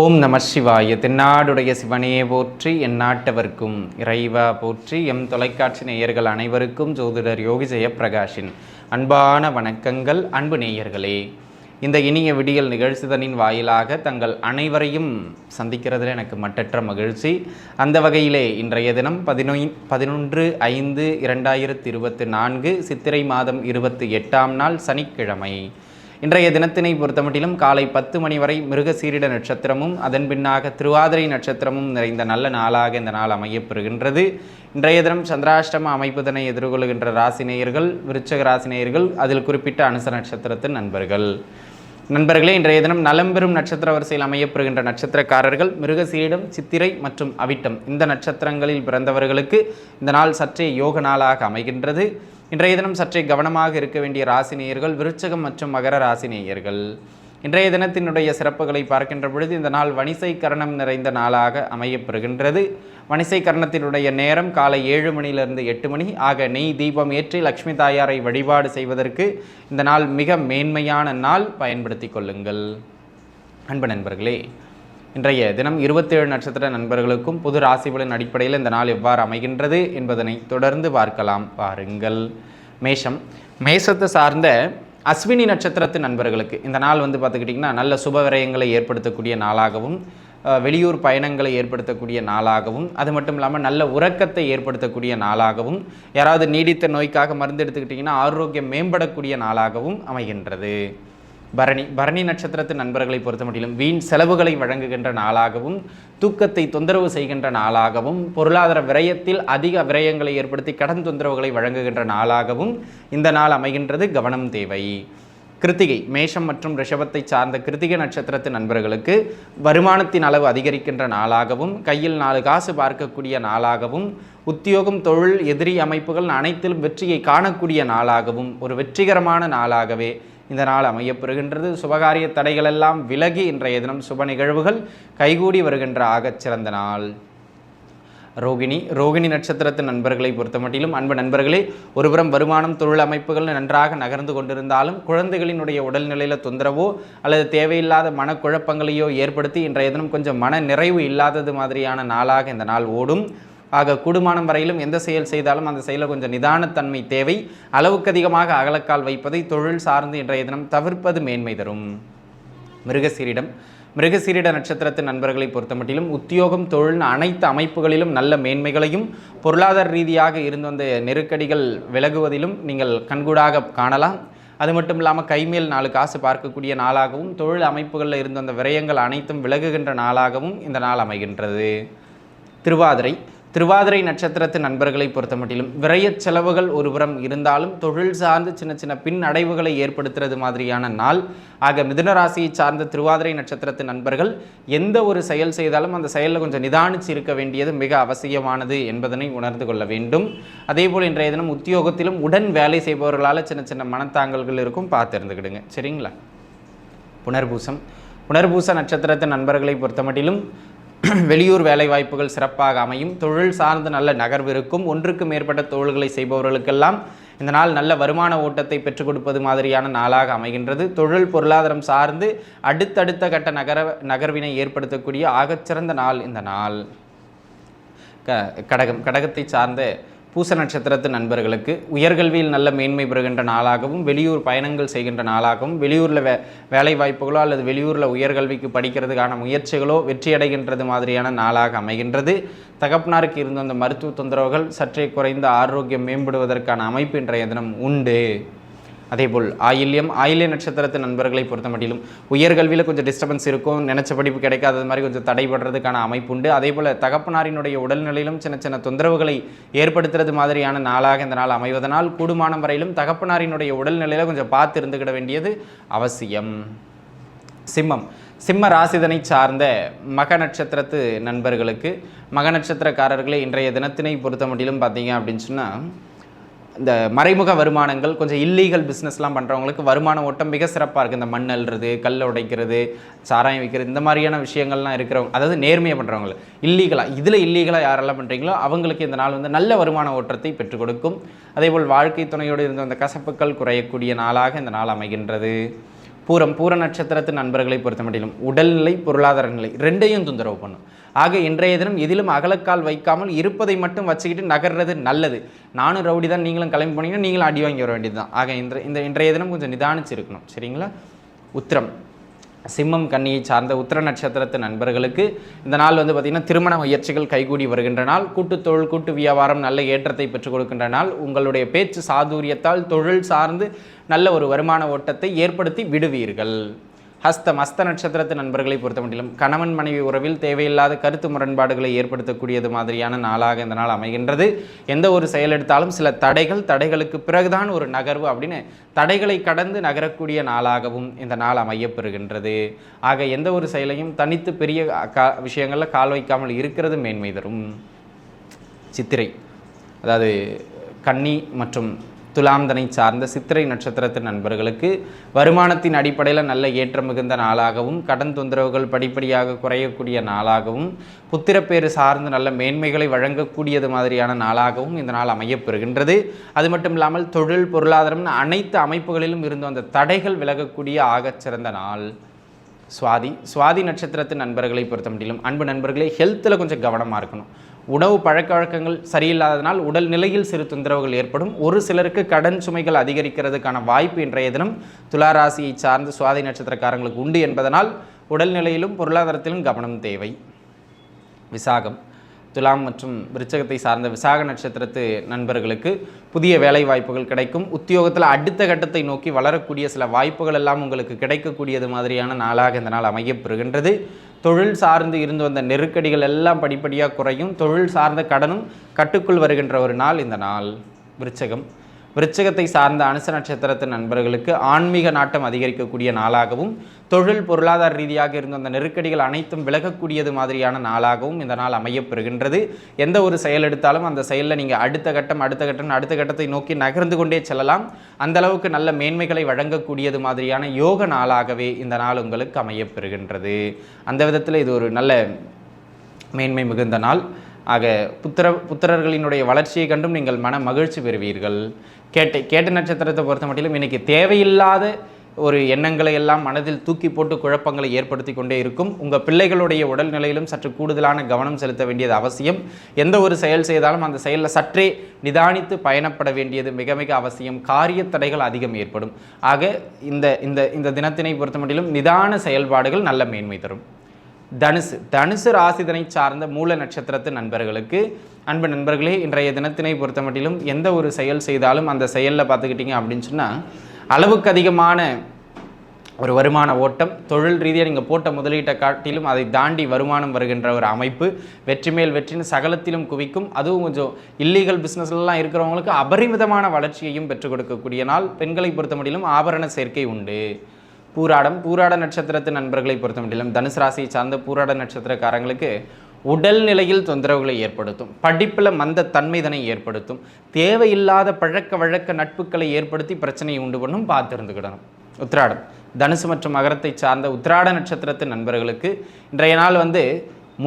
ஓம் நம சிவாய. தென்னாடுடைய சிவனே போற்றி, எந்நாட்டவர்க்கும் இறைவா போற்றி. எம் தொலைக்காட்சி நேயர்கள் அனைவருக்கும் ஜோதிடர் யோகி ஜெயப்பிரகாஷின் அன்பான வணக்கங்கள். அன்பு நேயர்களே, இந்த இனிய விடியல் நிகழ்ச்சிதனின் வாயிலாக தங்கள் அனைவரையும் சந்திக்கிறதுல எனக்கு மட்டற்ற மகிழ்ச்சி. அந்த வகையிலே இன்றைய தினம் 11/5/2024 சித்திரை மாதம் 28ஆம் நாள் சனிக்கிழமை. இன்றைய தினத்தினை பொறுத்தமட்டிலும் காலை 10 மணி வரை மிருகசீரிட நட்சத்திரமும் அதன் பின்னாக திருவாதிரை நட்சத்திரமும் நிறைந்த நல்ல நாளாக இந்த நாள் அமையப்பெறுகின்றது. இன்றைய தினம் சந்திராஷ்டம அமைப்புதனை எதிர்கொள்கின்ற ராசினேயர்கள் விருச்சக ராசினேயர்கள், அதில் குறிப்பிட்ட அனுச நட்சத்திரத்தின் நண்பர்களே, இன்றைய தினம் நலம் பெறும் நட்சத்திர வரிசையில் அமையப்பெறுகின்ற நட்சத்திரக்காரர்கள் மிருகசீரிடம், சித்திரை மற்றும் அவிட்டம் இந்த நட்சத்திரங்களில் பிறந்தவர்களுக்கு இந்த நாள் சற்றே யோக நாளாக அமைகின்றது. இன்றைய தினம் சற்றே கவனமாக இருக்க வேண்டிய ராசினேயர்கள் விருச்சகம் மற்றும் மகர ராசினேயர்கள். இன்றைய தினத்தினுடைய சிறப்புகளை பார்க்கின்ற பொழுது இந்த நாள் வணிசை கரணம் நிறைந்த நாளாக அமையப்பெறுகின்றது. வணிசை கரணத்தினுடைய நேரம் காலை 7 மணியிலிருந்து 8 மணி ஆக நெய் தீபம் ஏற்றி லக்ஷ்மி தாயாரை வழிபாடு செய்வதற்கு இந்த நாள் மிக மேன்மையான நாள். பயன்படுத்தி கொள்ளுங்கள். அன்பு நண்பர்களே, இன்றைய தினம் 27 நட்சத்திர நண்பர்களுக்கும் பொது ராசிபலன் அடிப்படையில் இந்த நாள் எவ்வாறு அமைகின்றது என்பதனை தொடர்ந்து பார்க்கலாம். பாருங்கள். மேஷத்தை சார்ந்த அஸ்வினி நட்சத்திரத்து நண்பர்களுக்கு இந்த நாள் பார்த்துக்கிட்டிங்கன்னா நல்ல சுப விரயங்களை ஏற்படுத்தக்கூடிய நாளாகவும், வெளியூர் பயணங்களை ஏற்படுத்தக்கூடிய நாளாகவும், அது மட்டும் இல்லாமல் நல்ல உறக்கத்தை ஏற்படுத்தக்கூடிய நாளாகவும், யாராவது நீடித்த நோய்க்காக மருந்து எடுத்துக்கிட்டிங்கன்னா ஆரோக்கியம் மேம்படக்கூடிய நாளாகவும் அமைகின்றது. பரணி நட்சத்திரத்து நண்பர்களை பொறுத்த மட்டிலும் வீண் செலவுகளை வழங்குகின்ற நாளாகவும், தூக்கத்தை தொந்தரவு செய்கின்ற நாளாகவும், பொருளாதார விரயத்தில் அதிக விரயங்களை ஏற்படுத்தி கடன் தொந்தரவுகளை வழங்குகின்ற நாளாகவும் இந்த நாள் அமைகின்றது. கவனம் தேவை. கிருத்திகை மேஷம் மற்றும் ரிஷபத்தை சார்ந்த கிருத்திகை நட்சத்திரத்து நண்பர்களுக்கு வருமானத்தின் அளவு அதிகரிக்கின்ற நாளாகவும், கையில் 4 காசு பார்க்கக்கூடிய நாளாகவும், உத்தியோகம், தொழில், எதிரி அமைப்புகள் அனைத்திலும் வெற்றியை காணக்கூடிய நாளாகவும், ஒரு வெற்றிகரமான நாளாகவே இந்த நாள் அமையப்பெறுகின்றது. சுபகாரிய தடைகள் எல்லாம் விலகி இன்றைய தினம் சுப நிகழ்வுகள் கைகூடி வருகின்ற ஆகச் சிறந்த நாள். ரோகிணி நட்சத்திரத்து நண்பர்களை பொறுத்த மட்டிலும் அன்பு நண்பர்களே, ஒருபுறம் வருமானம், தொழில் அமைப்புகள் நன்றாக நகர்ந்து கொண்டிருந்தாலும் குழந்தைகளினுடைய உடல்நிலையில் தொந்தரவோ அல்லது தேவையில்லாத மனக்குழப்பங்களையோ ஏற்படுத்தி இன்றைய தினம் கொஞ்சம் மன நிறைவு இல்லாதது மாதிரியான நாளாக இந்த நாள் ஓடும். ஆக கூடுமானம் வரையிலும் எந்த செயல் செய்தாலும் அந்த செயலில் கொஞ்சம் நிதானத்தன்மை தேவை. அளவுக்கு அதிகமாக அகலக்கால் வைப்பதை தொழில் சார்ந்து இன்றைய தினம் தவிர்ப்பது மேன்மை தரும். மிருகசீரிட நட்சத்திரத்து நண்பர்களை பொறுத்த மட்டிலும் உத்தியோகம், தொழில் அனைத்து அமைப்புகளிலும் நல்ல மேன்மைகளையும், பொருளாதார ரீதியாக இருந்து வந்த நெருக்கடிகள் விலகுவதிலும் நீங்கள் கண்கூடாக காணலாம். அது மட்டும் இல்லாமல் கைமேல் 4 காசு பார்க்கக்கூடிய நாளாகவும், தொழில் அமைப்புகளில் இருந்து வந்த விரயங்கள் அனைத்தும் விலகுகின்ற நாளாகவும் இந்த நாள் அமைகின்றது. திருவாதிரை நட்சத்திரத்து நண்பர்களை பொறுத்த மட்டிலும் விரய செலவுகள் ஒருபுறம் இருந்தாலும் தொழில் சார்ந்து சின்ன பின் அடைவுகளை ஏற்படுத்துறது மாதிரியான நாள். ஆக மிதுன ராசியை சார்ந்த திருவாதிரை நட்சத்திரத்து நண்பர்கள் எந்த ஒரு செயல் செய்தாலும் அந்த செயலில் கொஞ்சம் நிதானிச்சு இருக்க வேண்டியது மிக அவசியமானது என்பதனை உணர்ந்து கொள்ள வேண்டும். அதேபோல் இன்றைய தினம் உத்தியோகத்திலும் உடன் வேலை செய்பவர்களால் சின்ன மனத்தாங்கல்கள் இருக்கும், பார்த்து இருந்துக்கிடுங்க. சரிங்களா? புனர்பூச நட்சத்திரத்து நண்பர்களை பொறுத்த மட்டிலும் வெளியூர் வேலைவாய்ப்புகள் சிறப்பாக அமையும். தொழில் சார்ந்து நல்ல நகர்வு இருக்கும். ஒன்றுக்கு மேற்பட்ட தொழில்களை செய்பவர்களுக்கெல்லாம் இந்த நாள் நல்ல வருமான ஓட்டத்தை பெற்றுக் கொடுப்பது மாதிரியான நாளாக அமைகின்றது. தொழில் பொருளாதாரம் சார்ந்து அடுத்தடுத்த கட்ட நகர்வினை ஏற்படுத்தக்கூடிய ஆகச்சிறந்த நாள் இந்த நாள். கடகத்தை சார்ந்த பூச நட்சத்திரத்து நண்பர்களுக்கு உயர்கல்வியில் நல்ல மேன்மை பெறுகின்ற நாளாகவும், வெளியூர் பயணங்கள் செய்கின்ற நாளாகவும், வெளியூரில் வேலை வாய்ப்புகளோ அல்லது வெளியூரில் உயர்கல்விக்கு படிக்கிறதுக்கான முயற்சிகளோ வெற்றியடைகின்றது மாதிரியான நாளாக அமைகின்றது. தகப்பனாருக்கு இருந்த அந்த மருத்துவ தொந்தரவுகள் சற்றே குறைந்த ஆரோக்கியம் மேம்படுவதற்கான அமைப்பு இன்றைய தினம் உண்டு. அதேபோல் ஆயில்ய நட்சத்திரத்து நண்பர்களை பொறுத்த மட்டிலும் உயர்கல்வியில் கொஞ்சம் டிஸ்டர்பன்ஸ் இருக்கும், நினைச்ச படிப்பு கிடைக்காதது மாதிரி கொஞ்சம் தடைபடுறதுக்கான அமைப்பு உண்டு. அதேபோல் தகப்பனாரினுடைய உடல்நிலையிலும் சின்ன தொந்தரவுகளை ஏற்படுத்துறது மாதிரியான நாளாக இந்த நாள் அமைவதனால் கூடுமானம் வரையிலும் தகப்பனாரினுடைய உடல்நிலையில் கொஞ்சம் பார்த்து இருந்துக்கிட வேண்டியது அவசியம். சிம்ம ராசிதனை சார்ந்த மக நட்சத்திரத்து நண்பர்களுக்கு, மக நட்சத்திரக்காரர்களே, இன்றைய தினத்தினை பொறுத்த மட்டிலும் பார்த்தீங்க அப்படின்னு சொன்னால் இந்த மறைமுக வருமானங்கள், கொஞ்சம் இல்லீகல் பிஸ்னஸ்லாம் பண்ணுறவங்களுக்கு வருமான ஓட்டம் மிக சிறப்பாக இருக்குது. இந்த மண் அள்ளுறது, கல் உடைக்கிறது, சாராயம் வைக்கிறது, இந்த மாதிரியான விஷயங்கள்லாம் இருக்கிறவங்க, அதாவது நேர்மையாக பண்ணுறவங்க, இல்லீகலாக யாரெல்லாம் பண்ணுறீங்களோ அவங்களுக்கு இந்த நாள் நல்ல வருமான ஓட்டத்தை பெற்றுக் கொடுக்கும். அதேபோல் வாழ்க்கை துணையோடு இருந்த அந்த கசப்புக்கள் குறையக்கூடிய நாளாக இந்த நாள் அமைகின்றது. பூர நட்சத்திரத்து நண்பர்களை பொறுத்த மட்டிலும் உடல்நிலை பொருளாதார நிலை ரெண்டையும் தொந்தரவு பண்ணும். ஆக இன்றைய தினம் எதிலும் அகலக்கால் வைக்காமல் இருப்பதை மட்டும் வச்சுக்கிட்டு நகர்றது நல்லது. நானும் ரவுடி தான், நீங்களும் கிளம்பி போனீங்கன்னா நீங்களும் அடி வாங்கி வர வேண்டியது தான். ஆக இன்றைய தினம் கொஞ்சம் நிதானிச்சு இருக்கணும். சரிங்களா? உத்திரம், சிம்மம் கன்னியை சார்ந்த உத்திர நட்சத்திரத்து நண்பர்களுக்கு இந்த நாள் பார்த்திங்கன்னா திருமண முயற்சிகள் கைகூடி வருகின்ற நாள். கூட்டுத்தொழில் கூட்டு வியாபாரம் நல்ல ஏற்றத்தை பெற்றுக் கொடுக்கின்ற நாள். உங்களுடைய பேச்சு சாதுரியத்தால் தொழில் சார்ந்து நல்ல ஒரு வருமான ஓட்டத்தை ஏற்படுத்தி விடுவீர்கள். ஹஸ்தம், ஹஸ்த நட்சத்திரத்து நண்பர்களை பொறுத்த மட்டிலும் கணவன் மனைவி உறவில் தேவையில்லாத கருத்து முரண்பாடுகளை ஏற்படுத்தக்கூடியது மாதிரியான நாளாக இந்த நாள் அமைகின்றது. எந்த ஒரு செயல் எடுத்தாலும் சில தடைகளுக்கு பிறகுதான் ஒரு நகர்வு அப்படின்னு தடைகளை கடந்து நகரக்கூடிய நாளாகவும் இந்த நாள் அமையப்பெறுகின்றது. ஆக எந்த ஒரு செயலையும் தனித்து பெரிய விஷயங்களில் கால் வைக்காமல் இருக்கிறது மேன்மை தரும். சித்திரை, அதாவது கன்னி மற்றும் துலாம்தனை சார்ந்த சித்திரை நட்சத்திரத்து நண்பர்களுக்கு வருமானத்தின் அடிப்படையில் நல்ல ஏற்றம் மிகுந்த நாளாகவும், கடன் தொந்தரவுகள் படிப்படியாக குறையக்கூடிய நாளாகவும், புத்திரப்பேறு சார்ந்து நல்ல மேன்மைகளை வழங்கக்கூடியது மாதிரியான நாளாகவும் இந்த நாள் அமையப்பெறுகின்றது. அது மட்டும் இல்லாமல் தொழில் பொருளாதாரம் அனைத்து அமைப்புகளிலும் இருந்து அந்த தடைகள் விலகக்கூடிய ஆகச்சிறந்த நாள். சுவாதி நட்சத்திரத்து நண்பர்களை பொறுத்த மட்டிலும் அன்பு நண்பர்களே, ஹெல்த்தில் கொஞ்சம் கவனமாக இருக்கணும். உணவு பழக்க வழக்கங்கள் சரியில்லாதனால் உடல் நிலையில் சிறு தொந்தரவுகள் ஏற்படும். ஒரு சிலருக்கு கடன் சுமைகள் அதிகரிக்கிறதுக்கான வாய்ப்பு இன்றைய தினம் துளாராசியை சார்ந்த சுவாதி நட்சத்திரக்காரங்களுக்கு உண்டு என்பதனால் உடல்நிலையிலும் பொருளாதாரத்திலும் கவனம் தேவை. விசாகம், துலாம் மற்றும் விருச்சகத்தை சார்ந்த விசாக நட்சத்திரத்து நண்பர்களுக்கு புதிய வேலை வாய்ப்புகள் கிடைக்கும். உத்தியோகத்தில் அடுத்த கட்டத்தை நோக்கி வளரக்கூடிய சில வாய்ப்புகள் எல்லாம் உங்களுக்கு கிடைக்கக்கூடியது மாதிரியான நாளாக இந்த நாள் அமையப்பெறுகின்றது. தொழில் சார்ந்து இருந்து வந்த நெருக்கடிகள் எல்லாம் படிப்படியாக குறையும். தொழில் சார்ந்த கடனும் கட்டுக்குள் வருகின்ற ஒரு நாள் இந்த நாள். விருச்சகத்தை சார்ந்த அனுச நட்சத்திரத்து நண்பர்களுக்கு ஆன்மீக நாட்டம் அதிகரிக்கக்கூடிய நாளாகவும், தொழில் பொருளாதார ரீதியாக இருந்த அந்த நெருக்கடிகள் அனைத்தும் விலகக்கூடியது மாதிரியான நாளாகவும் இந்த நாள் அமையப்பெறுகின்றது. எந்த ஒரு செயல் எடுத்தாலும் அந்த செயலில் நீங்கள் அடுத்த கட்டத்தை நோக்கி நகர்ந்து கொண்டே செல்லலாம். அந்த அளவுக்கு நல்ல மேன்மைகளை வழங்கக்கூடியது மாதிரியான யோக நாளாகவே இந்த நாள் உங்களுக்கு அமையப்பெறுகின்றது. அந்த விதத்தில் இது ஒரு நல்ல மேன்மை மிகுந்த நாள். ஆக புத்திரர்களினுடைய வளர்ச்சியை கண்டும் நீங்கள் மன மகிழ்ச்சி பெறுவீர்கள். கேட்ட நட்சத்திரத்தை பொறுத்த மட்டிலும் இன்றைக்கி தேவையில்லாத ஒரு எண்ணங்களை எல்லாம் மனதில் தூக்கி போட்டு குழப்பங்களை ஏற்படுத்தி கொண்டே இருக்கும். உங்கள் பிள்ளைகளுடைய உடல்நிலையிலும் சற்று கூடுதலான கவனம் செலுத்த வேண்டியது அவசியம். எந்த ஒரு செயல் செய்தாலும் அந்த செயலில் சற்றே நிதானித்து பயணப்பட வேண்டியது மிக மிக அவசியம். காரிய தடைகள் அதிகம் ஏற்படும். ஆக இந்த தினத்தினை பொறுத்த மட்டிலும் நிதான செயல்பாடுகள் நல்ல மேன்மை தரும். தனுசு ராசிதனை சார்ந்த மூல நட்சத்திரத்து நண்பர்களுக்கு அன்பு நண்பர்களே, இன்றைய தினத்தினை பொறுத்த மட்டிலும் எந்த ஒரு செயல் செய்தாலும் அந்த செயலில் பார்த்துக்கிட்டிங்க அப்படின்னு சொன்னால் அளவுக்கு அதிகமான ஒரு வருமான ஓட்டம், தொழில் ரீதியாக நீங்கள் போட்ட முதலீட்டை காட்டிலும் அதை தாண்டி வருமானம் வருகின்ற ஒரு அமைப்பு, வெற்றி மேல் வெற்றின்னு சகலத்திலும் குவிக்கும். அதுவும் கொஞ்சம் இல்லீகல் பிஸ்னஸ்லாம் இருக்கிறவங்களுக்கு அபரிமிதமான வளர்ச்சியையும் பெற்றுக் கொடுக்கக்கூடிய நாள். பெண்களை பொறுத்த மட்டிலும் ஆபரண சேர்க்கை உண்டு. பூராட நட்சத்திரத்து நண்பர்களை பொறுத்த மட்டிலும் தனுசு ராசியை சார்ந்த பூராட நட்சத்திரக்காரங்களுக்கு உடல்நிலையில் தொந்தரவுகளை ஏற்படுத்தும். படிப்பில் மந்த தன்மைதனை ஏற்படுத்தும். தேவையில்லாத பழக்க வழக்க நட்புகளை ஏற்படுத்தி பிரச்சனையை உண்டு பண்ணும். பார்த்துருந்துக்கிடணும். உத்திராடம், தனுசு மற்றும் மகரத்தை சார்ந்த உத்திராட நட்சத்திரத்து நண்பர்களுக்கு இன்றைய நாள்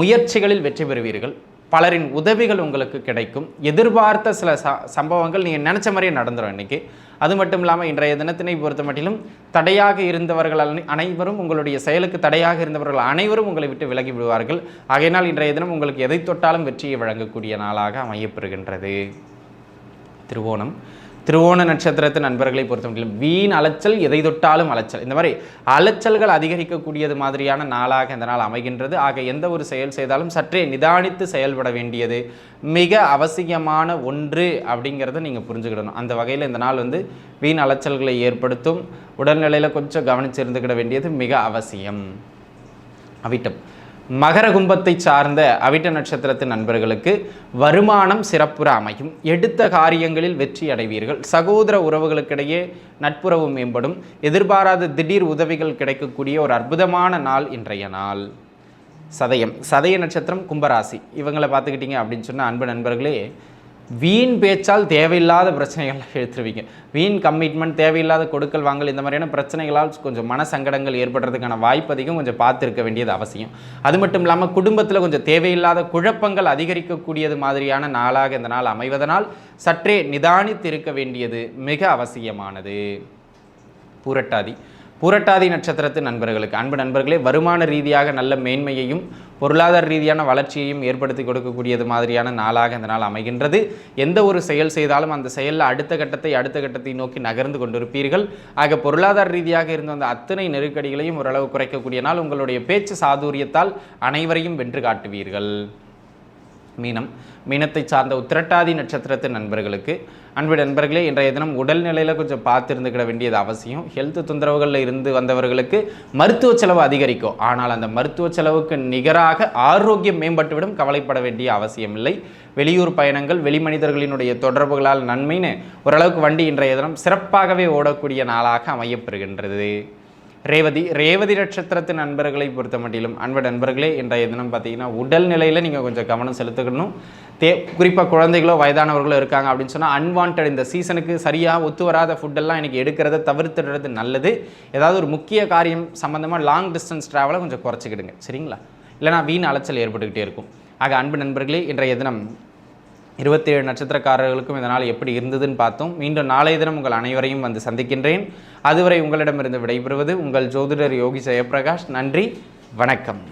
முயற்சிகளில் வெற்றி பெறுவீர்கள். பலரின் உதவிகள் உங்களுக்கு கிடைக்கும். எதிர்பார்த்த சில சம்பவங்கள் நீங்கள் நினச்ச மாதிரியே நடந்துடும் இன்றைக்கி. அது மட்டும் இல்லாமல் இன்றைய தினத்தினை பொறுத்த மட்டிலும் தடையாக இருந்தவர்கள் அனைவரும், உங்களுடைய செயலுக்கு தடையாக இருந்தவர்கள் அனைவரும் உங்களை விட்டு விலகி விடுவார்கள். ஆகையினால் இன்றைய தினம் உங்களுக்கு எதை தொட்டாலும் வெற்றியை வழங்கக்கூடிய நாளாக அமையப்பெறுகின்றது. திருவோண நட்சத்திரத்து நண்பர்களை பொறுத்த மட்டிலும் வீண் அலைச்சல், எதை தொட்டாலும் அலைச்சல், இந்த மாதிரி அலைச்சல்கள் அதிகரிக்கக்கூடியது மாதிரியான நாளாக இந்த நாள் அமைகின்றது. ஆக எந்த ஒரு செயல் செய்தாலும் சற்றே நிதானித்து செயல்பட வேண்டியது மிக அவசியமான ஒன்று அப்படிங்கிறத நீங்கள் புரிஞ்சுக்கிடணும். அந்த வகையில் இந்த நாள் வீண் அலைச்சல்களை ஏற்படுத்தும். உடல்நிலையில் கொஞ்சம் கவனித்து இருந்துக்கிட வேண்டியது மிக அவசியம். அவிட்டம், மகர கும்பத்தை சார்ந்த அவிட்ட நட்சத்திரத்து நண்பர்களுக்கு வருமானம் சிறப்புற அமையும். எடுத்த காரியங்களில் வெற்றி அடைவீர்கள். சகோதர உறவுகளுக்கிடையே நட்புறவு மேம்படும். எதிர்பாராத திடீர் உதவிகள் கிடைக்கக்கூடிய ஒரு அற்புதமான நாள் இன்றைய நாள். சதய நட்சத்திரம் கும்பராசி, இவங்களை பார்த்துக்கிட்டிங்க அப்படின்னு சொன்னால் அன்பு நண்பர்களே, வீண் பேச்சால் தேவையில்லாத பிரச்சனைகள்லாம் எடுத்துருவீங்க. வீண் கமிட்மெண்ட், தேவையில்லாத கொடுக்கல் வாங்கல், இந்த மாதிரியான பிரச்சனைகளால் கொஞ்சம் மன சங்கடங்கள் ஏற்படுறதுக்கான வாய்ப்பு அதிகம். கொஞ்சம் பார்த்துருக்க வேண்டியது அவசியம். அது மட்டும் இல்லாமல் குடும்பத்தில் கொஞ்சம் தேவையில்லாத குழப்பங்கள் அதிகரிக்கக்கூடியது மாதிரியான நாளாக இந்த நாள் அமைவதனால் சற்றே நிதானித்து இருக்க வேண்டியது மிக அவசியமானது. பூரட்டாதி நட்சத்திரத்து நண்பர்களுக்கு, அன்பு நண்பர்களே, வருமான ரீதியாக நல்ல மேன்மையையும் பொருளாதார ரீதியான வளர்ச்சியையும் ஏற்படுத்தி கொடுக்கக்கூடியது மாதிரியான நாளாக இந்த நாள் அமைகின்றது. எந்த ஒரு செயல் செய்தாலும் அந்த செயலில் அடுத்த கட்டத்தை நோக்கி நகர்ந்து கொண்டிருப்பீர்கள். ஆக பொருளாதார ரீதியாக இருந்து வந்த அத்தனை நெருக்கடிகளையும் ஓரளவு குறைக்கக்கூடிய நாள். உங்களுடைய பேச்சு சாதுரியத்தால் அனைவரையும் வென்று காட்டுவீர்கள். மீனத்தை சார்ந்த உத்திரட்டாதி நட்சத்திரத்து நண்பர்களுக்கு, அன்பு நண்பர்களே, இன்றைய தினம் உடல்நிலையில் கொஞ்சம் பார்த்துருந்துக்கிட வேண்டியது அவசியம். ஹெல்த் தொந்தரவுகளில் இருந்து வந்தவர்களுக்கு மருத்துவ செலவு அதிகரிக்கும். ஆனால் அந்த மருத்துவ செலவுக்கு நிகராக ஆரோக்கியம் மேம்பட்டுவிடும். கவலைப்பட வேண்டிய அவசியம் இல்லை. வெளியூர் பயணங்கள், வெளி மனிதர்களினுடைய தொடர்புகளால் நன்மைன்னு ஓரளவுக்கு வண்டி இன்றைய தினம் சிறப்பாகவே ஓடக்கூடிய நாளாக அமையப்பெறுகின்றது. ரேவதி நட்சத்திரத்து நண்பர்களை பொறுத்த மட்டிலும், அன்பு நண்பர்களே, இன்றைய தினம் பார்த்தீங்கன்னா உடல் நிலையில் நீங்கள் கொஞ்சம் கவனம் செலுத்துக்கணும். குறிப்பாக குழந்தைகளோ வயதானவர்களோ இருக்காங்க அப்படின்னு சொன்னால் அன்வான்ட் இந்த சீசனுக்கு சரியாக ஒத்து வராத ஃபுட்டெல்லாம் இன்றைக்கி எடுக்கிறத தவிர்த்துடுறது நல்லது. ஏதாவது ஒரு முக்கிய காரியம் சம்மந்தமாக லாங் டிஸ்டன்ஸ் ட்ராவலை கொஞ்சம் குறைச்சிக்கிடுங்க, சரிங்களா? இல்லைனா வீண் அலைச்சல் ஏற்பட்டுக்கிட்டே இருக்கும். ஆக அன்பு நண்பர்களே, இன்றைய தினம் 27 நட்சத்திரக்காரர்களுக்கும் இதனால் எப்படி இருந்ததுன்னு பார்த்தோம். மீண்டும் நாளைய தினம் உங்கள் அனைவரையும் வந்து சந்திக்கின்றேன். அதுவரை உங்களிடமிருந்து விடைபெறுவது உங்கள் ஜோதிடர் யோகி ஜெயப்பிரகாஷ். நன்றி, வணக்கம்.